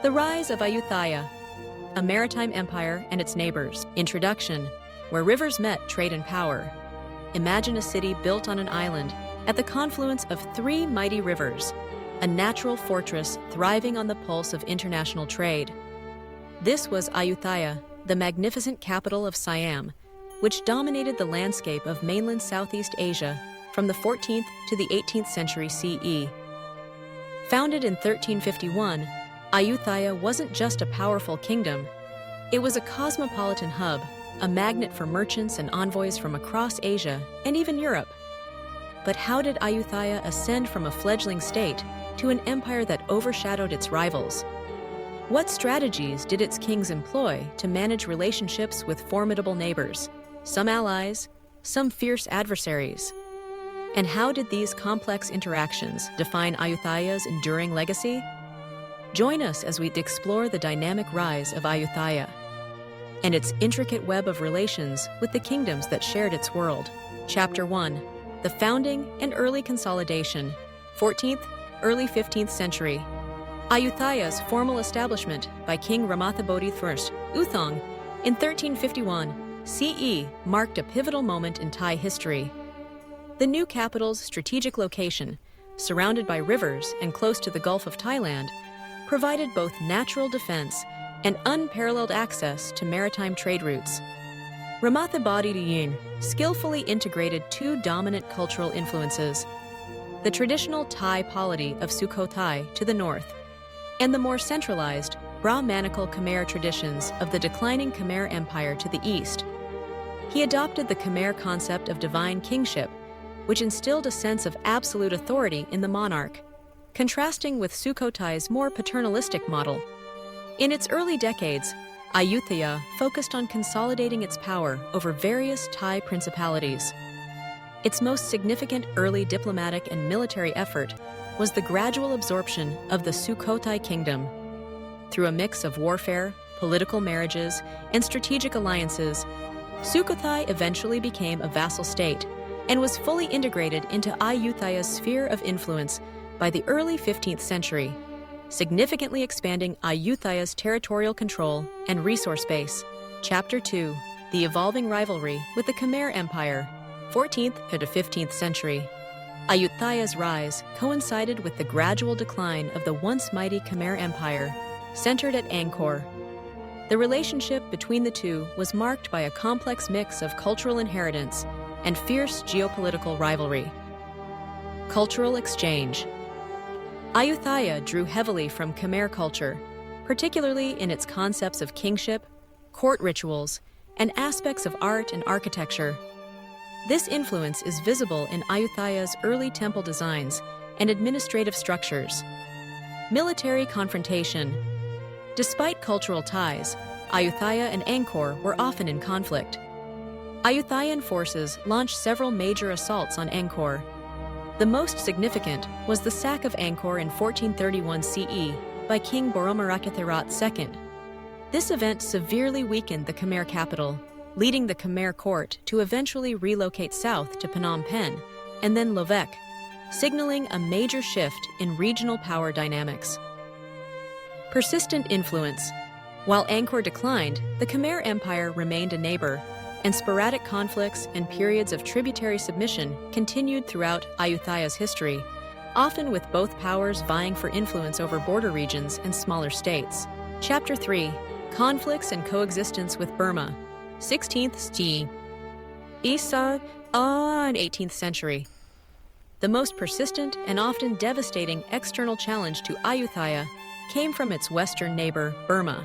The rise of Ayutthaya, a maritime empire and its neighbors. Introduction, where rivers met trade and power. Imagine a city built on an island at the confluence of three mighty rivers, a natural fortress thriving on the pulse of international trade. This was Ayutthaya, the magnificent capital of Siam, which dominated the landscape of mainland Southeast Asia from the 14th to the 18th century CE. Founded in 1351, Ayutthaya wasn't just a powerful kingdom. It was a cosmopolitan hub, a magnet for merchants and envoys from across Asia and even Europe. But how did Ayutthaya ascend from a fledgling state to an empire that overshadowed its rivals? What strategies did its kings employ to manage relationships with formidable neighbors, some allies, some fierce adversaries? And how did these complex interactions define Ayutthaya's enduring legacy? Join us as we explore the dynamic rise of Ayutthaya and its intricate web of relations with the kingdoms that shared its world. Chapter 1. The Founding and Early Consolidation, 14th, early 15th century. Ayutthaya's formal establishment by King Ramathabodhi I, Uthong, in 1351 CE marked a pivotal moment in Thai history. The new capital's strategic location, surrounded by rivers and close to the Gulf of Thailand, provided both natural defense and unparalleled access to maritime trade routes. Ramathabodhi I skillfully integrated two dominant cultural influences: the traditional Thai polity of Sukhothai to the north, and the more centralized, Brahmanical Khmer traditions of the declining Khmer Empire to the east. He adopted the Khmer concept of divine kingship, which instilled a sense of absolute authority in the monarch, contrasting with Sukhothai's more paternalistic model. In its early decades, Ayutthaya focused on consolidating its power over various Thai principalities. Its most significant early diplomatic and military effort was the gradual absorption of the Sukhothai kingdom. Through a mix of warfare, political marriages, and strategic alliances, Sukhothai eventually became a vassal state and was fully integrated into Ayutthaya's sphere of influence by the early 15th century, significantly expanding Ayutthaya's territorial control and resource base. Chapter 2. The Evolving Rivalry with the Khmer Empire, 14th to 15th century. Ayutthaya's rise coincided with the gradual decline of the once mighty Khmer Empire, centered at Angkor. The relationship between the two was marked by a complex mix of cultural inheritance and fierce geopolitical rivalry. Cultural exchange. Ayutthaya drew heavily from Khmer culture, particularly in its concepts of kingship, court rituals, and aspects of art and architecture. This influence is visible in Ayutthaya's early temple designs and administrative structures. Military confrontation. Despite cultural ties, Ayutthaya and Angkor were often in conflict. Ayutthayan forces launched several major assaults on Angkor. The most significant was the sack of Angkor in 1431 CE by King Boromirakthirat II. This event severely weakened the Khmer capital, leading the Khmer court to eventually relocate south to Phnom Penh and then Lovek, signaling a major shift in regional power dynamics. Persistent influence. While Angkor declined, the Khmer Empire remained a neighbor, and sporadic conflicts and periods of tributary submission continued throughout Ayutthaya's history, often with both powers vying for influence over border regions and smaller states. Chapter 3. Conflicts and Coexistence with Burma, 16th CE. Isa and 18th century. The most persistent and often devastating external challenge to Ayutthaya came from its western neighbor, Burma.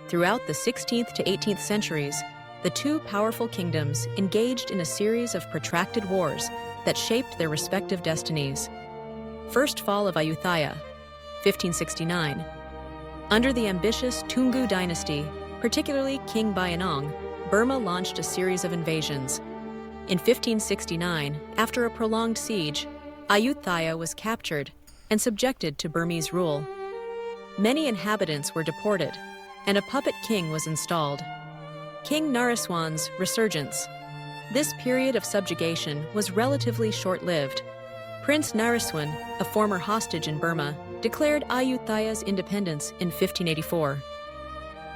Throughout the 16th to 18th centuries, the two powerful kingdoms engaged in a series of protracted wars that shaped their respective destinies. First fall of Ayutthaya, 1569. Under the ambitious Tungu dynasty, particularly King Bayanong, Burma launched a series of invasions. In 1569, after a prolonged siege, Ayutthaya was captured and subjected to Burmese rule. Many inhabitants were deported, and a puppet king was installed. King Naresuan's resurgence. This period of subjugation was relatively short-lived. Prince Naresuan, a former hostage in Burma, declared Ayutthaya's independence in 1584.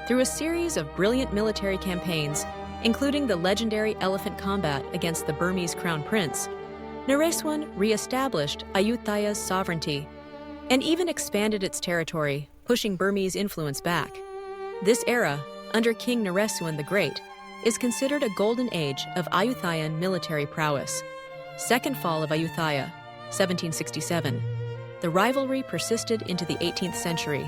Through a series of brilliant military campaigns, including the legendary elephant combat against the Burmese crown prince, Naresuan re-established Ayutthaya's sovereignty and even expanded its territory, pushing Burmese influence back. This era, under King Naresuan the Great, is considered a golden age of Ayutthayan military prowess. Second fall of Ayutthaya, 1767. The rivalry persisted into the 18th century.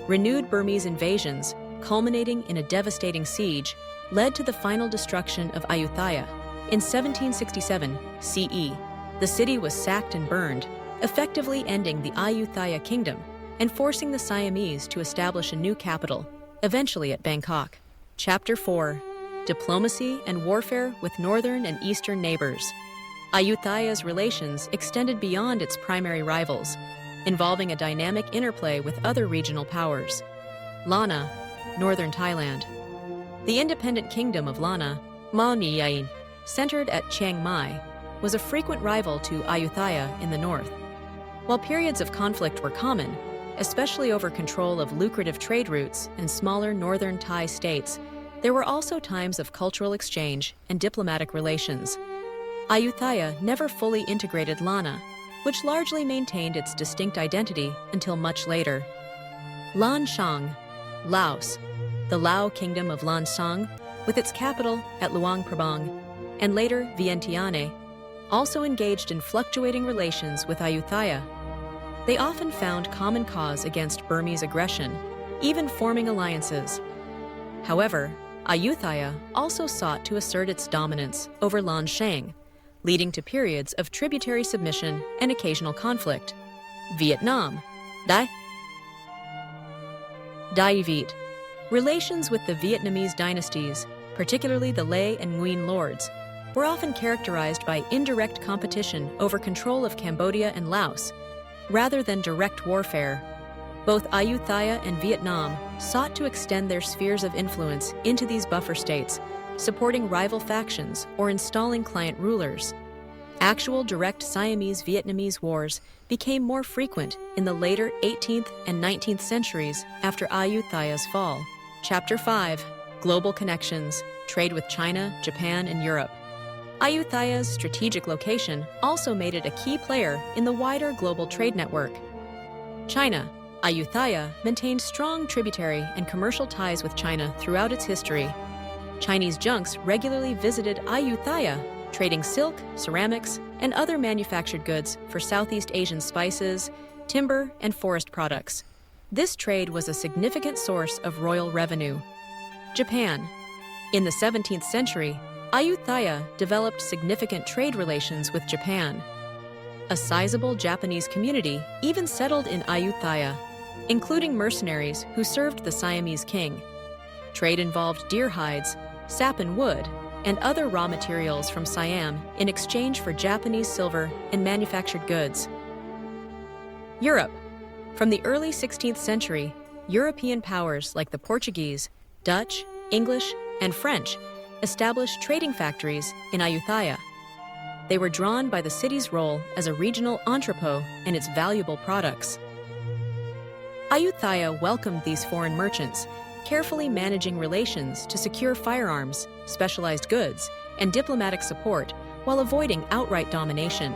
Renewed Burmese invasions, culminating in a devastating siege, led to the final destruction of Ayutthaya. In 1767 CE, the city was sacked and burned, effectively ending the Ayutthaya kingdom and forcing the Siamese to establish a new capital, eventually at Bangkok. Chapter 4. Diplomacy and warfare with northern and eastern neighbors. Ayutthaya's relations extended beyond its primary rivals, involving a dynamic interplay with other regional powers. Lan Na, northern Thailand. The independent kingdom of Lan Na, Malay, centered at Chiang Mai, was a frequent rival to Ayutthaya in the north. While periods of conflict were common, especially over control of lucrative trade routes in smaller northern Thai states, there were also times of cultural exchange and diplomatic relations. Ayutthaya never fully integrated Lan Na, which largely maintained its distinct identity until much later. Lan Xang, Laos, the Lao kingdom of Lan Xang, with its capital at Luang Prabang, and later Vientiane, also engaged in fluctuating relations with Ayutthaya. They often found common cause against Burmese aggression, even forming alliances. However, Ayutthaya also sought to assert its dominance over Lan Xang, leading to periods of tributary submission and occasional conflict. Vietnam, Dai Viet. Relations with the Vietnamese dynasties, particularly the Lê and Nguyen lords, were often characterized by indirect competition over control of Cambodia and Laos, rather than direct warfare. Both Ayutthaya and Vietnam sought to extend their spheres of influence into these buffer states, supporting rival factions or installing client rulers. Actual direct Siamese-Vietnamese wars became more frequent in the later 18th and 19th centuries after Ayutthaya's fall. Chapter 5. Global Connections, Trade with China, Japan, and Europe. Ayutthaya's strategic location also made it a key player in the wider global trade network. China. Ayutthaya maintained strong tributary and commercial ties with China throughout its history. Chinese junks regularly visited Ayutthaya, trading silk, ceramics, and other manufactured goods for Southeast Asian spices, timber, and forest products. This trade was a significant source of royal revenue. Japan. In the 17th century, Ayutthaya developed significant trade relations with Japan. A sizable Japanese community even settled in Ayutthaya, including mercenaries who served the Siamese king. Trade involved deer hides, sappan wood, and other raw materials from Siam in exchange for Japanese silver and manufactured goods. Europe. From the early 16th century, European powers like the Portuguese, Dutch, English, and French established trading factories in Ayutthaya. They were drawn by the city's role as a regional entrepot and its valuable products. Ayutthaya welcomed these foreign merchants, carefully managing relations to secure firearms, specialized goods, and diplomatic support while avoiding outright domination.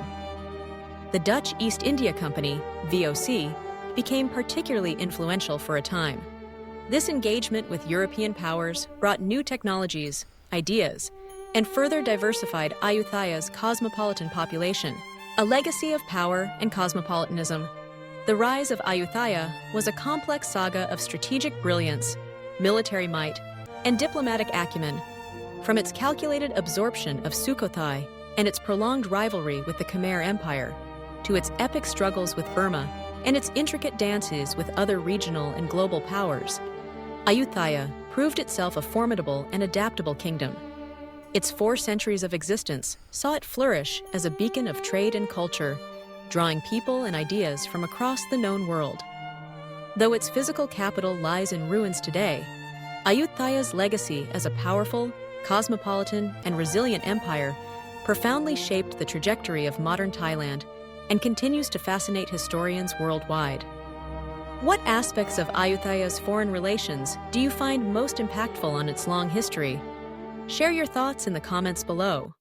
The Dutch East India Company, VOC, became particularly influential for a time. This engagement with European powers brought new technologies, ideas, and further diversified Ayutthaya's cosmopolitan population, a legacy of power and cosmopolitanism. The rise of Ayutthaya was a complex saga of strategic brilliance, military might, and diplomatic acumen. From its calculated absorption of Sukhothai and its prolonged rivalry with the Khmer Empire, to its epic struggles with Burma and its intricate dances with other regional and global powers, Ayutthaya proved itself a formidable and adaptable kingdom. Its 4 centuries of existence saw it flourish as a beacon of trade and culture, drawing people and ideas from across the known world. Though its physical capital lies in ruins today, Ayutthaya's legacy as a powerful, cosmopolitan, and resilient empire profoundly shaped the trajectory of modern Thailand and continues to fascinate historians worldwide. What aspects of Ayutthaya's foreign relations do you find most impactful on its long history? Share your thoughts in the comments below.